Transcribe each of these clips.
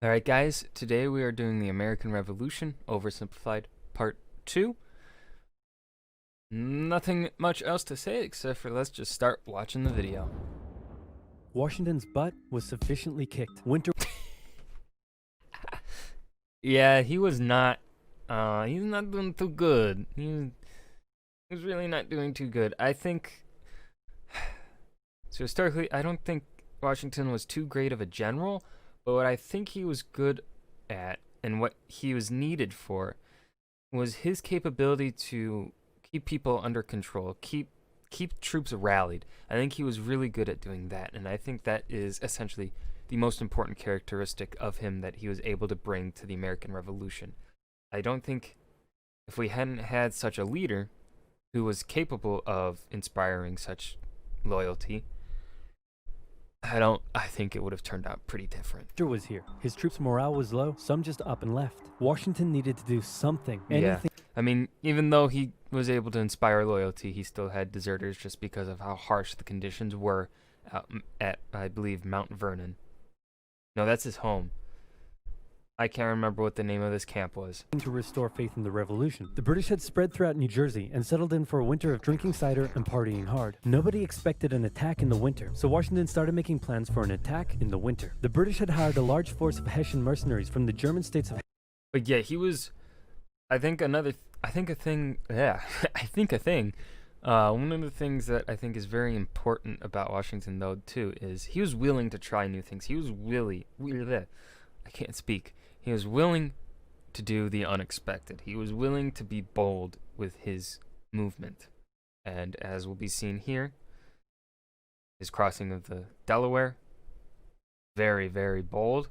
Alright guys, today we are doing the American Revolution, Oversimplified, Part 2. Nothing much else to say except for let's just start watching the video. Washington's butt was sufficiently kicked. Winter Yeah, he was not doing too good. He was really not doing too good. I think, so historically, I don't think Washington was too great of a general. But what I think he was good at and what he was needed for was his capability to keep people under control, keep troops rallied. I think he was really good at doing that, and I think that is essentially the most important characteristic of him that he was able to bring to the American Revolution. I don't think if we hadn't had such a leader who was capable of inspiring such loyalty, I think it would have turned out pretty different. Winter was here. His troops' morale was low, some just up and left. Washington needed to do something. Anything. Yeah. I mean, even though he was able to inspire loyalty, he still had deserters just because of how harsh the conditions were at I believe, Mount Vernon. No, that's his home. I can't remember what the name of this camp was. To restore faith in the revolution. The British had spread throughout New Jersey and settled in for a winter of drinking cider and partying hard. Nobody expected an attack in the winter, so Washington started making plans for an attack in the winter. The British had hired a large force of Hessian mercenaries from the German states of... But yeah, he was, one of the things that I think is very important about Washington, though, too, is he was willing to try new things. He was I can't speak. He was willing to do the unexpected. He was willing to be bold with his movement. And as will be seen here, his crossing of the Delaware, very, very bold.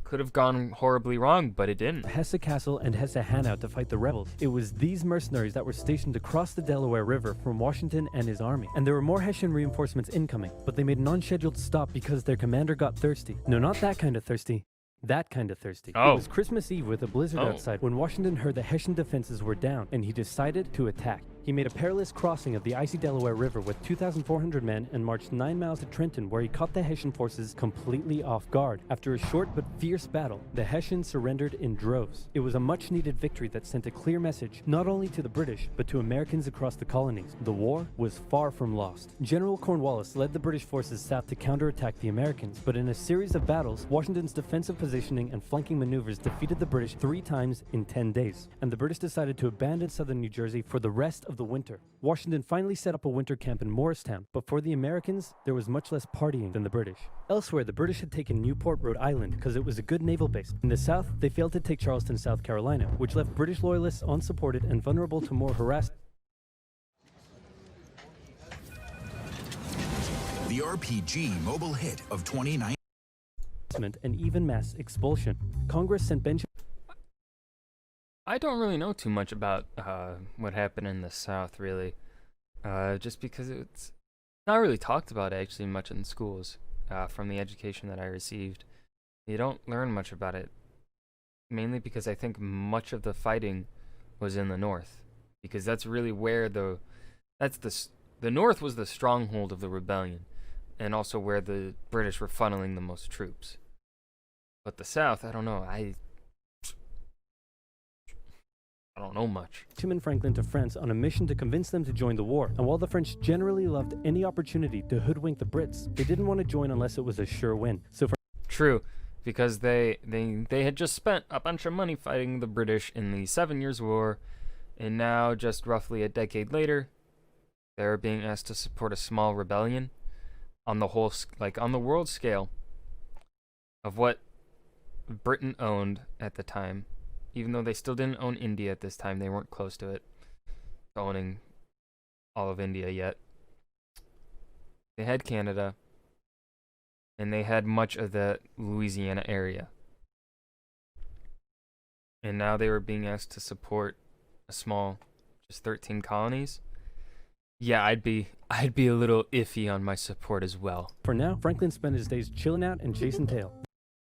Could have gone horribly wrong, but it didn't. Hesse Castle and Hesse Hanau to fight the rebels. It was these mercenaries that were stationed across the Delaware River from Washington and his army. And there were more Hessian reinforcements incoming, but they made an unscheduled stop because their commander got thirsty. No, not that kind of thirsty. That kind of thirsty. Oh. It was Christmas Eve with a blizzard outside when Washington heard the Hessian defenses were down, and he decided to attack. He made a perilous crossing of the icy Delaware River with 2,400 men and marched 9 miles to Trenton, where he caught the Hessian forces completely off guard. After a short but fierce battle, the Hessians surrendered in droves. It was a much-needed victory that sent a clear message, not only to the British, but to Americans across the colonies. The war was far from lost. General Cornwallis led the British forces south to counterattack the Americans, but in a series of battles, Washington's defensive positioning and flanking maneuvers defeated the British 3 times in 10 days, and the British decided to abandon southern New Jersey for the rest of the winter. Washington finally set up a winter camp in Morristown, but for the Americans, there was much less partying than the British. Elsewhere, the British had taken Newport, Rhode Island, because it was a good naval base. In the south, they failed to take Charleston, South Carolina, which left British loyalists unsupported and vulnerable to more harassment. The RPG mobile hit of 2019 and even mass expulsion. Congress sent Benjamin... I don't really know too much about what happened in the South, really. Just because it's not really talked about, actually, much in schools. From the education that I received, you don't learn much about it. Mainly because I think much of the fighting was in the North. Because that's really where the North was the stronghold of the rebellion. And also where the British were funneling the most troops. But the South, I don't know. I don't know much. Benjamin Franklin to France on a mission to convince them to join the war. And while the French generally loved any opportunity to hoodwink the Brits, they didn't want to join unless it was a sure win. So True, because they had just spent a bunch of money fighting the British in the 7 Years' War, and now, just roughly a decade later, they're being asked to support a small rebellion on the whole, on the world scale of what Britain owned at the time. Even though they still didn't own India at this time, they weren't close to it, owning all of India yet. They had Canada, and they had much of the Louisiana area. And now they were being asked to support a small, just 13 colonies. Yeah, I'd be a little iffy on my support as well. For now, Franklin spent his days chilling out and chasing tail.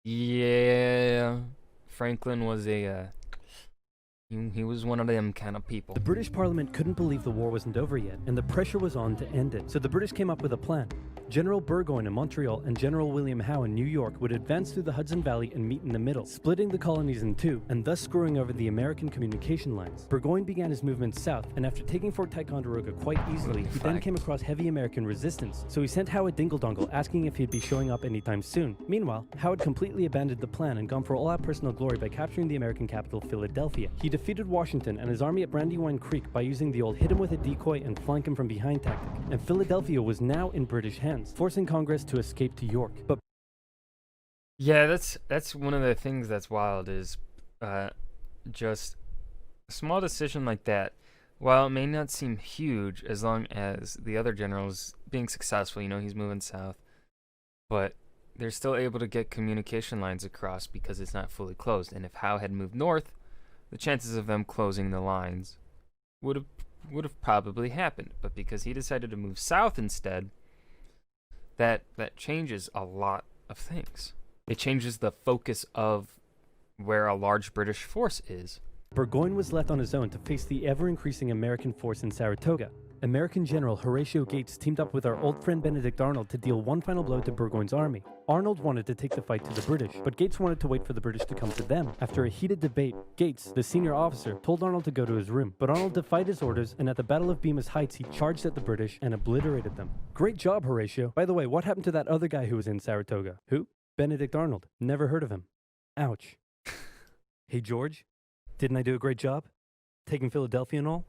Yeah, Franklin was he was one of them kind of people. The British Parliament couldn't believe the war wasn't over yet, and the pressure was on to end it. So the British came up with a plan. General Burgoyne in Montreal and General William Howe in New York would advance through the Hudson Valley and meet in the middle, splitting the colonies in two and thus screwing over the American communication lines. Burgoyne began his movement south, and after taking Fort Ticonderoga quite easily, he then came across heavy American resistance, so he sent Howe a dingle-dongle asking if he'd be showing up anytime soon. Meanwhile, Howe had completely abandoned the plan and gone for all-out personal glory by capturing the American capital, Philadelphia. He defeated Washington and his army at Brandywine Creek by using the old hit him with a decoy and flank him from behind tactic, and Philadelphia was now in British hands, forcing Congress to escape to York. But Yeah, that's one of the things that's wild is just a small decision like that. While it may not seem huge, as long as the other general's being successful, he's moving south, but they're still able to get communication lines across because it's not fully closed. And if Howe had moved north, the chances of them closing the lines would have probably happened. But because he decided to move south instead, that changes a lot of things. It changes the focus of where a large British force is. Burgoyne was left on his own to face the ever-increasing American force in Saratoga. American General Horatio Gates teamed up with our old friend Benedict Arnold to deal one final blow to Burgoyne's army. Arnold wanted to take the fight to the British, but Gates wanted to wait for the British to come to them. After a heated debate, Gates, the senior officer, told Arnold to go to his room, but Arnold defied his orders, and at the Battle of Bemis Heights, he charged at the British and obliterated them. Great job, Horatio. By the way, what happened to that other guy who was in Saratoga? Who? Benedict Arnold. Never heard of him. Ouch. Hey, George? Didn't I do a great job? Taking Philadelphia and all?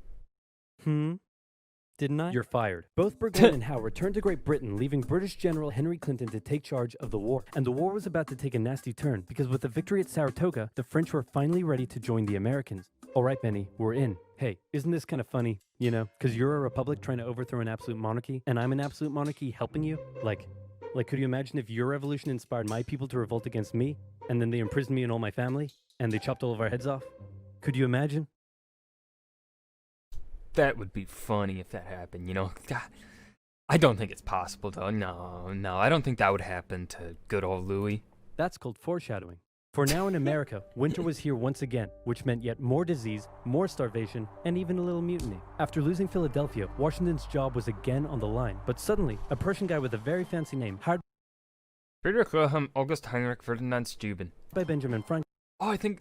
Didn't I? You're fired. Both Burgoyne and Howe returned to Great Britain, leaving British General Henry Clinton to take charge of the war. And the war was about to take a nasty turn, because with the victory at Saratoga, the French were finally ready to join the Americans. All right, Benny, we're in. Hey, isn't this kind of funny? Because you're a republic trying to overthrow an absolute monarchy, and I'm an absolute monarchy helping you? Like, could you imagine if your revolution inspired my people to revolt against me, and then they imprisoned me and all my family, and they chopped all of our heads off? Could you imagine? That would be funny if that happened, God, I don't think it's possible, though. No, I don't think that would happen to good old Louis. That's called foreshadowing. For now in America, winter was here once again, which meant yet more disease, more starvation, and even a little mutiny. After losing Philadelphia, Washington's job was again on the line, but suddenly, a Prussian guy with a very fancy name, hired Friedrich Wilhelm August Heinrich Ferdinand Steuben. by Benjamin Franklin,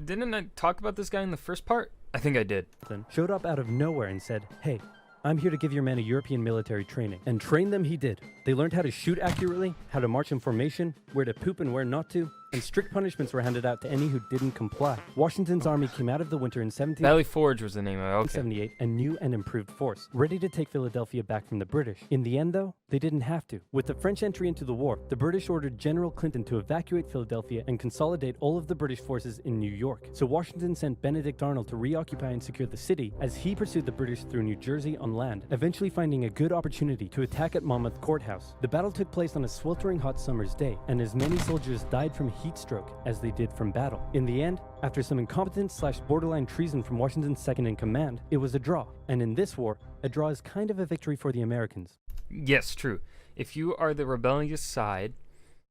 Didn't I talk about this guy in the first part? I think I did. showed up out of nowhere and said, "Hey, I'm here to give your men a European military training." And train them he did. They learned how to shoot accurately, how to march in formation, where to poop and where not to, and strict punishments were handed out to any who didn't comply. Washington's army came out of the winter in Valley Forge was the name of it, okay. 1778, a new and improved force, ready to take Philadelphia back from the British. In the end, though, they didn't have to. With the French entry into the war, the British ordered General Clinton to evacuate Philadelphia and consolidate all of the British forces in New York. So Washington sent Benedict Arnold to reoccupy and secure the city as he pursued the British through New Jersey on land, eventually finding a good opportunity to attack at Monmouth Courthouse. The battle took place on a sweltering hot summer's day, and as many soldiers died from heat stroke as they did from battle. In the end, after some incompetence/borderline treason from Washington's second in command, it was a draw. And in this war, a draw is kind of a victory for the Americans. Yes, true. If you are the rebellious side,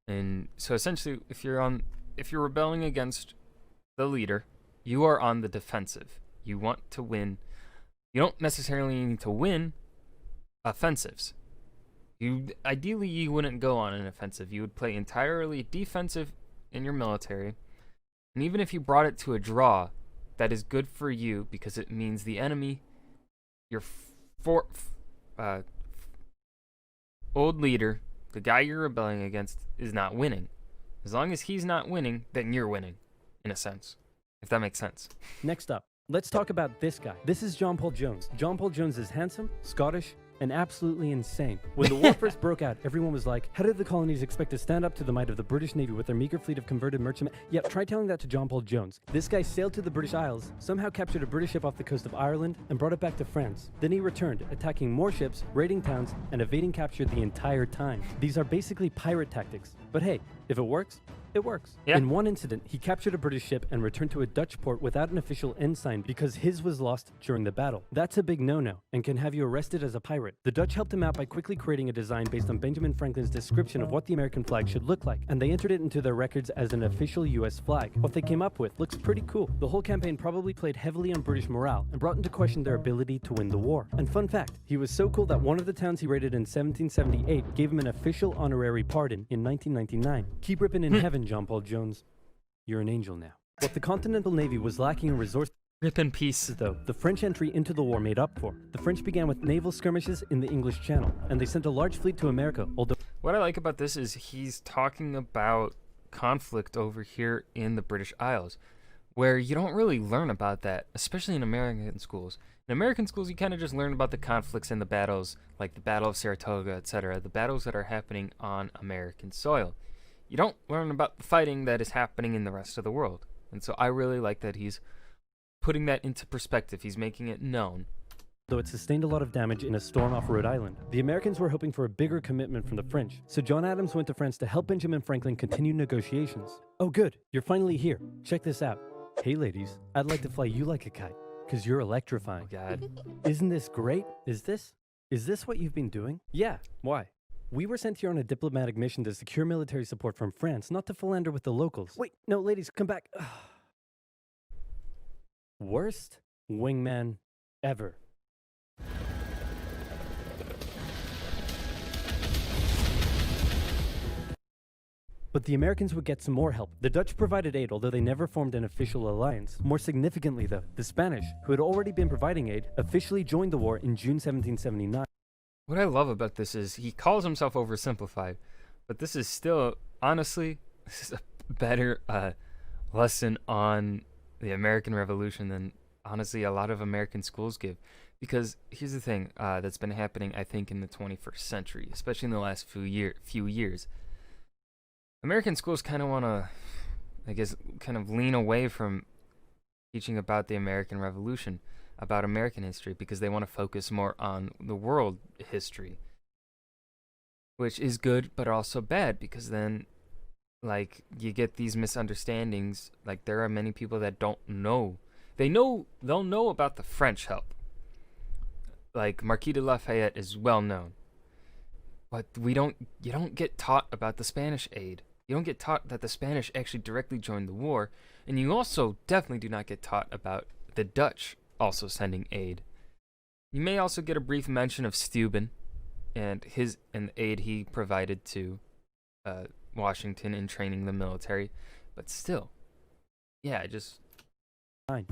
and so essentially if you're rebelling against the leader, you are on the defensive. You want to win. You don't necessarily need to win offensives. Ideally you wouldn't go on an offensive. You would play entirely defensive in your military. And even if you brought it to a draw, that is good for you because it means the enemy, your old leader, the guy you're rebelling against, is not winning. As long as he's not winning, then you're winning, in a sense, if that makes sense. Next up, let's talk about this guy. This is John Paul Jones. John Paul Jones is handsome, Scottish, and absolutely insane. When the war first broke out, everyone was like, how did the colonies expect to stand up to the might of the British Navy with their meager fleet of converted merchantmen? Yep, try telling that to John Paul Jones. This guy sailed to the British Isles, somehow captured a British ship off the coast of Ireland, and brought it back to France. Then he returned, attacking more ships, raiding towns, and evading capture the entire time. These are basically pirate tactics. But hey, if it works, It works. Yeah. In one incident, he captured a British ship and returned to a Dutch port without an official ensign because his was lost during the battle. That's a big no-no and can have you arrested as a pirate. The Dutch helped him out by quickly creating a design based on Benjamin Franklin's description of what the American flag should look like, and they entered it into their records as an official US flag. What they came up with looks pretty cool. The whole campaign probably played heavily on British morale and brought into question their ability to win the war. And fun fact, he was so cool that one of the towns he raided in 1778 gave him an official honorary pardon in 1999. Keep ripping in heaven, John Paul Jones. You're an angel now. What the Continental Navy was lacking in resources, Rip in peace. though, the French entry into the war made up for. The French began with naval skirmishes in the English Channel, and they sent a large fleet to America, although What I like about this is he's talking about conflict over here in the British Isles, where you don't really learn about that, especially in American schools. In American schools, you kind of just learn about the conflicts and the battles, like the Battle of Saratoga, etc., the battles that are happening on American soil. You don't learn about the fighting that is happening in the rest of the world. And so I really like that he's putting that into perspective. He's making it known. though it sustained a lot of damage in a storm off Rhode Island. The Americans were hoping for a bigger commitment from the French, so John Adams went to France to help Benjamin Franklin continue negotiations. Oh good, you're finally here. Check this out. Hey ladies, I'd like to fly you like a kite, because you're electrifying. Oh God. Isn't this great? Is this what you've been doing? Yeah, why? We were sent here on a diplomatic mission to secure military support from France, not to philander with the locals. Wait, no, ladies, come back. Worst wingman ever. But the Americans would get some more help. The Dutch provided aid, although they never formed an official alliance. More significantly, though, the Spanish, who had already been providing aid, officially joined the war in June 1779. What I love about this is he calls himself Oversimplified, but this is still, honestly, this is a better lesson on the American Revolution than, honestly, a lot of American schools give. Because here's the thing that's been happening, I think, in the 21st century, especially in the last few years. American schools kind of want to, I guess, kind of lean away from teaching about the American Revolution, about American history, because they want to focus more on the world history, which is good but also bad, because then, like, you get these misunderstandings. Like, there are many people that don't know. They'll know about the French help. Like, Marquis de Lafayette is well known, but you don't get taught about the Spanish aid. You don't get taught that the Spanish actually directly joined the war, and you also definitely do not get taught about the Dutch also sending aid. You may also get a brief mention of Steuben and the aid he provided to Washington in training the military, but still, yeah,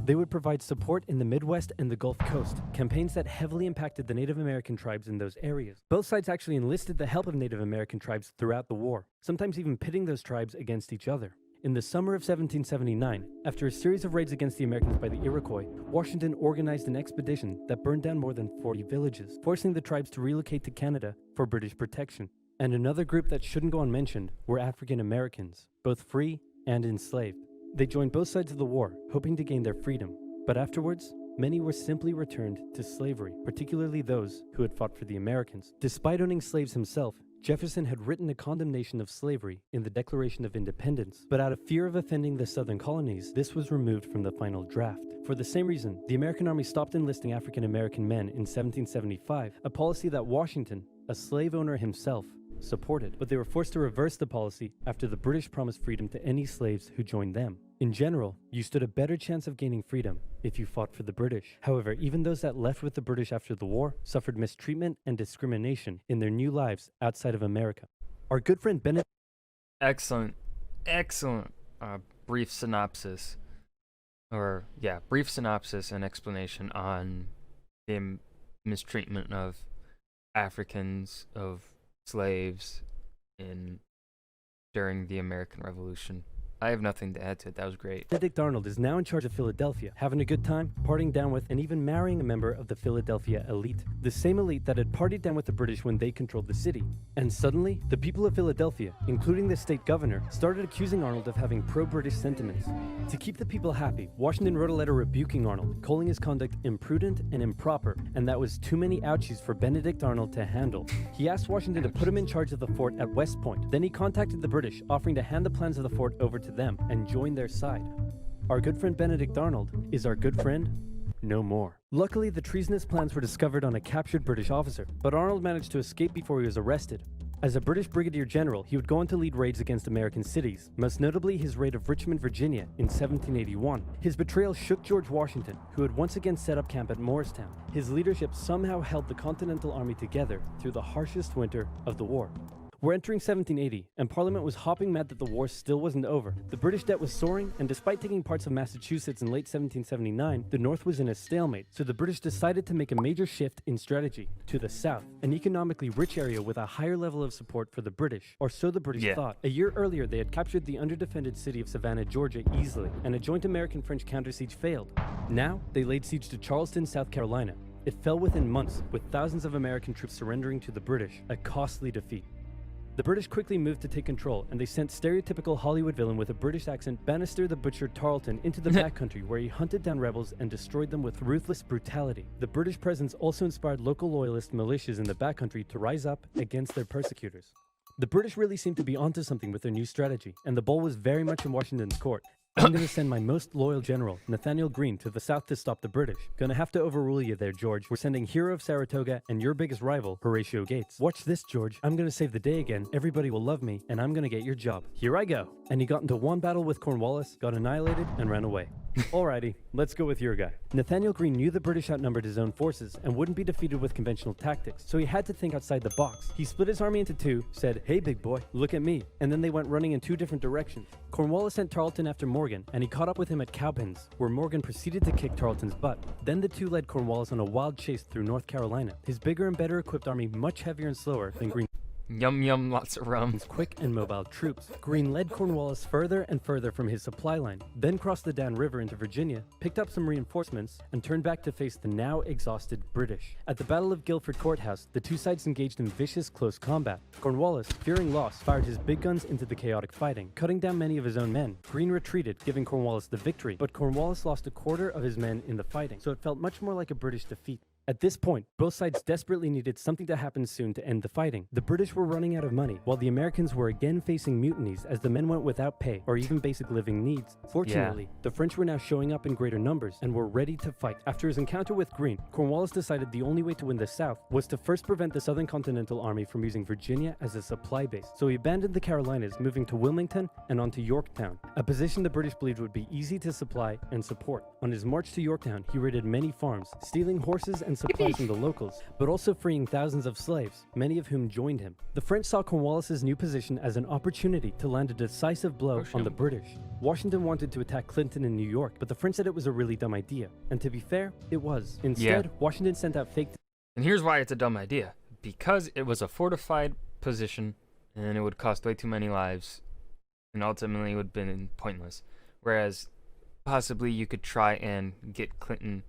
They would provide support in the Midwest and the Gulf Coast, campaigns that heavily impacted the Native American tribes in those areas. Both sides actually enlisted the help of Native American tribes throughout the war, sometimes even pitting those tribes against each other. In the summer of 1779, after a series of raids against the Americans by the Iroquois, Washington organized an expedition that burned down more than 40 villages, forcing the tribes to relocate to Canada for British protection. And another group that shouldn't go unmentioned were African Americans, both free and enslaved. They joined both sides of the war, hoping to gain their freedom. But afterwards, many were simply returned to slavery, particularly those who had fought for the Americans. Despite owning slaves himself, Jefferson had written a condemnation of slavery in the Declaration of Independence, but out of fear of offending the southern colonies, this was removed from the final draft. For the same reason, the American Army stopped enlisting African American men in 1775, a policy that Washington, a slave owner himself, supported, but they were forced to reverse the policy after the British promised freedom to any slaves who joined them. In general, you stood a better chance of gaining freedom if you fought for the British. However, even those that left with the British after the war suffered mistreatment and discrimination in their new lives outside of America. Our good friend Bennett... excellent brief synopsis and explanation on the mistreatment of Africans, of slaves during the American Revolution. I have nothing to add to it. That was great. Benedict Arnold is now in charge of Philadelphia, having a good time, partying down with, and even marrying a member of the Philadelphia elite. The same elite that had partied down with the British when they controlled the city. And suddenly, the people of Philadelphia, including the state governor, started accusing Arnold of having pro-British sentiments. To keep the people happy, Washington wrote a letter rebuking Arnold, calling his conduct imprudent and improper, and that was too many ouchies for Benedict Arnold to handle. He asked Washington to put him in charge of the fort at West Point. Then he contacted the British, offering to hand the plans of the fort over to them and join their side. Our good friend Benedict Arnold is our good friend no more. Luckily, the treasonous plans were discovered on a captured British officer, but Arnold managed to escape before he was arrested. As a British brigadier general, he would go on to lead raids against American cities, most notably his raid of Richmond, Virginia in 1781. His betrayal shook George Washington, who had once again set up camp at Morristown. His leadership somehow held the Continental Army together through the harshest winter of the war. We're entering 1780, and Parliament was hopping mad that the war still wasn't over. The British debt was soaring, and despite taking parts of Massachusetts in late 1779, the North was in a stalemate, so the British decided to make a major shift in strategy to the South, an economically rich area with a higher level of support for the British, or so the British thought. A year earlier, they had captured the underdefended city of Savannah, Georgia easily, and a joint American-French counter-siege failed. Now, they laid siege to Charleston, South Carolina. It fell within months, with thousands of American troops surrendering to the British, a costly defeat. The British quickly moved to take control, and they sent stereotypical Hollywood villain with a British accent Bannister the Butcher Tarleton into the backcountry, where he hunted down rebels and destroyed them with ruthless brutality. The British presence also inspired local loyalist militias in the backcountry to rise up against their persecutors. The British really seemed to be onto something with their new strategy, and the ball was very much in Washington's court. I'm gonna send my most loyal general, Nathaniel Greene, to the south to stop the British. Gonna have to overrule you there, George. We're sending hero of Saratoga and your biggest rival, Horatio Gates. Watch this, George. I'm gonna save the day again, everybody will love me, and I'm gonna get your job. Here I go. And he got into one battle with Cornwallis, got annihilated, and ran away. Alrighty, let's go with your guy. Nathaniel Greene knew the British outnumbered his own forces and wouldn't be defeated with conventional tactics, so he had to think outside the box. He split his army into two, said, "Hey big boy, look at me," and then they went running in two different directions. Cornwallis sent Tarleton after Morgan, and he caught up with him at Cowpens, where Morgan proceeded to kick Tarleton's butt. Then the two led Cornwallis on a wild chase through North Carolina, his bigger and better equipped army much heavier and slower than Greene. Yum yum, lots of rum. Quick and mobile troops. Greene led Cornwallis further and further from his supply line, then crossed the Dan River into Virginia, picked up some reinforcements, and turned back to face the now exhausted British. At the Battle of Guilford Courthouse, the two sides engaged in vicious close combat. Cornwallis, fearing loss, fired his big guns into the chaotic fighting, cutting down many of his own men. Greene retreated, giving Cornwallis the victory, but Cornwallis lost a quarter of his men in the fighting, so it felt much more like a British defeat. At this point, both sides desperately needed something to happen soon to end the fighting. The British were running out of money, while the Americans were again facing mutinies as the men went without pay or even basic living needs. Fortunately, the French were now showing up in greater numbers and were ready to fight. After his encounter with Greene, Cornwallis decided the only way to win the South was to first prevent the Southern Continental Army from using Virginia as a supply base. So he abandoned the Carolinas, moving to Wilmington and on to Yorktown, a position the British believed would be easy to supply and support. On his march to Yorktown, he raided many farms, stealing horses and supplies from the locals, but also freeing thousands of slaves, many of whom joined him. The French saw Cornwallis's new position as an opportunity to land a decisive blow on the British. Washington wanted to attack Clinton in New York, but the French said it was a really dumb idea. And to be fair, it was. Instead, Washington sent out fake... And here's why it's a dumb idea. Because it was a fortified position, and it would cost way too many lives, and ultimately it would have been pointless. Whereas, possibly you could try and get Clinton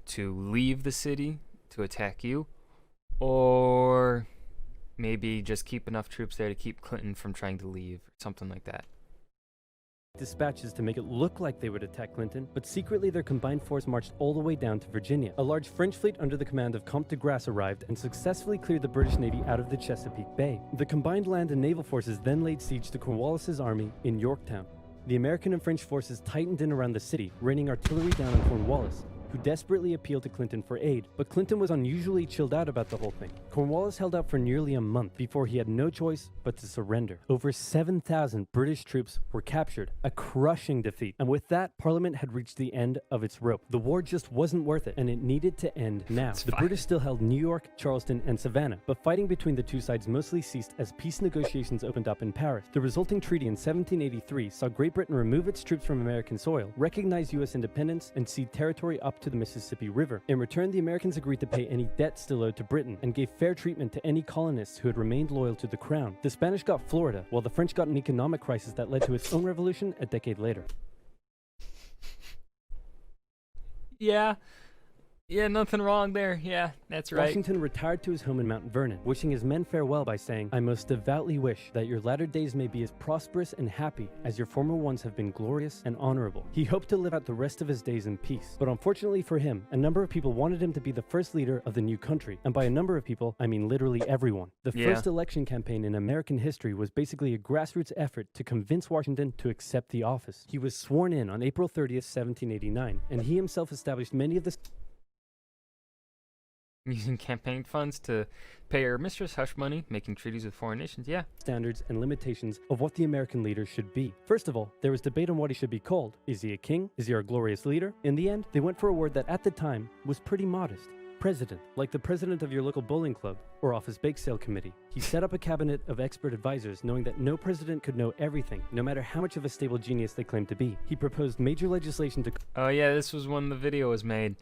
to leave the city to attack you, or maybe just keep enough troops there to keep Clinton from trying to leave, or something like that. Dispatches to make it look like they would attack Clinton, but secretly their combined force marched all the way down to Virginia. A large French fleet under the command of Comte de Grasse arrived and successfully cleared the British Navy out of the Chesapeake Bay. The combined land and naval forces then laid siege to Cornwallis's army in Yorktown. The American and French forces tightened in around the city, raining artillery down on Cornwallis, who desperately appealed to Clinton for aid, but Clinton was unusually chilled out about the whole thing. Cornwallis held out for nearly a month before he had no choice but to surrender. Over 7,000 British troops were captured, a crushing defeat, and with that, Parliament had reached the end of its rope. The war just wasn't worth it, and it needed to end now. The British still held New York, Charleston, and Savannah, but fighting between the two sides mostly ceased as peace negotiations opened up in Paris. The resulting treaty in 1783 saw Great Britain remove its troops from American soil, recognize U.S. independence, and cede territory up drop to the Mississippi River. In return, the Americans agreed to pay any debt still owed to Britain and gave fair treatment to any colonists who had remained loyal to the crown. The Spanish got Florida, while the French got an economic crisis that led to its own revolution a decade later. Yeah, nothing wrong there. Yeah, that's right. Washington retired to his home in Mount Vernon, wishing his men farewell by saying, "I most devoutly wish that your latter days may be as prosperous and happy as your former ones have been glorious and honorable." He hoped to live out the rest of his days in peace. But unfortunately for him, a number of people wanted him to be the first leader of the new country. And by a number of people, I mean literally everyone. The first election campaign in American history was basically a grassroots effort to convince Washington to accept the office. He was sworn in on April 30th, 1789, and he himself established many of the using campaign funds to pay her mistress hush money, making treaties with foreign nations, standards and limitations of what the American leader should be. First of all, there was debate on what he should be called. Is he a king? Is he our glorious leader? In the end, they went for a word that at the time was pretty modest. President, like the president of your local bowling club or office bake sale committee. He set up a cabinet of expert advisors, knowing that no president could know everything, no matter how much of a stable genius they claimed to be. He proposed major legislation to Oh yeah, this was when the video was made.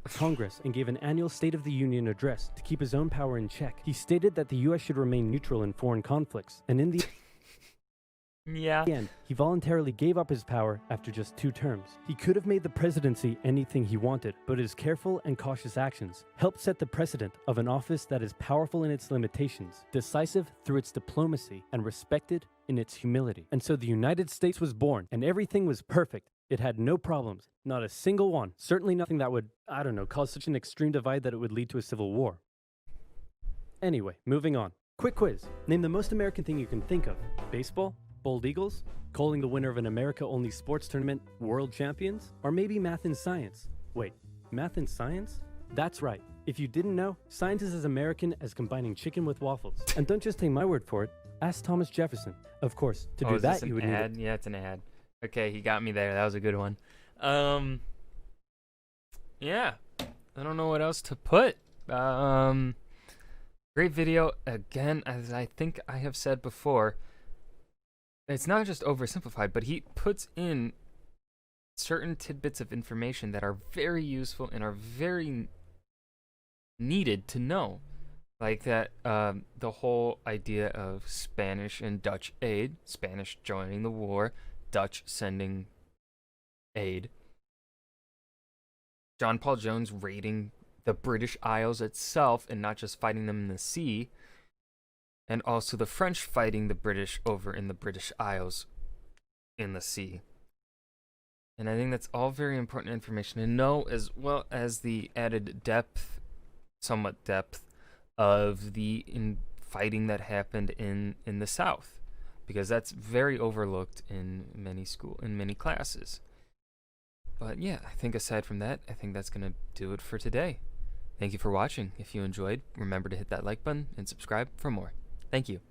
Congress and gave an annual State of the Union address to keep his own power in check. He stated that the U.S. should remain neutral in foreign conflicts, and in the end, he voluntarily gave up his power after just 2 terms. He could have made the presidency anything he wanted, but his careful and cautious actions helped set the precedent of an office that is powerful in its limitations, decisive through its diplomacy, and respected in its humility. And so the United States was born, and everything was perfect. It had no problems, not a single one. Certainly nothing that would, cause such an extreme divide that it would lead to a civil war. Anyway, moving on. Quick quiz. Name the most American thing you can think of. Baseball? Bald Eagles? Calling the winner of an America-only sports tournament world champions? Or maybe math and science? Wait, math and science? That's right. If you didn't know, science is as American as combining chicken with waffles. And don't just take my word for it. Ask Thomas Jefferson. Of course, to do that you would need it. Yeah, it's an ad. Okay, he got me there. That was a good one. Yeah. I don't know what else to put. Great video. Again, as I think I have said before, it's not just oversimplified, but he puts in certain tidbits of information that are very useful and are very needed to know. Like that, the whole idea of Spanish and Dutch aid, Spanish joining the war, Dutch sending aid. John Paul Jones raiding the British Isles itself and not just fighting them in the sea. And also the French fighting the British over in the British Isles in the sea. And I think that's all very important information to know, as well as the added depth, somewhat depth, of the fighting that happened in the South. Because that's very overlooked in many classes. But yeah, I think aside from that, I think that's going to do it for today. Thank you for watching. If you enjoyed, remember to hit that like button and subscribe for more. Thank you.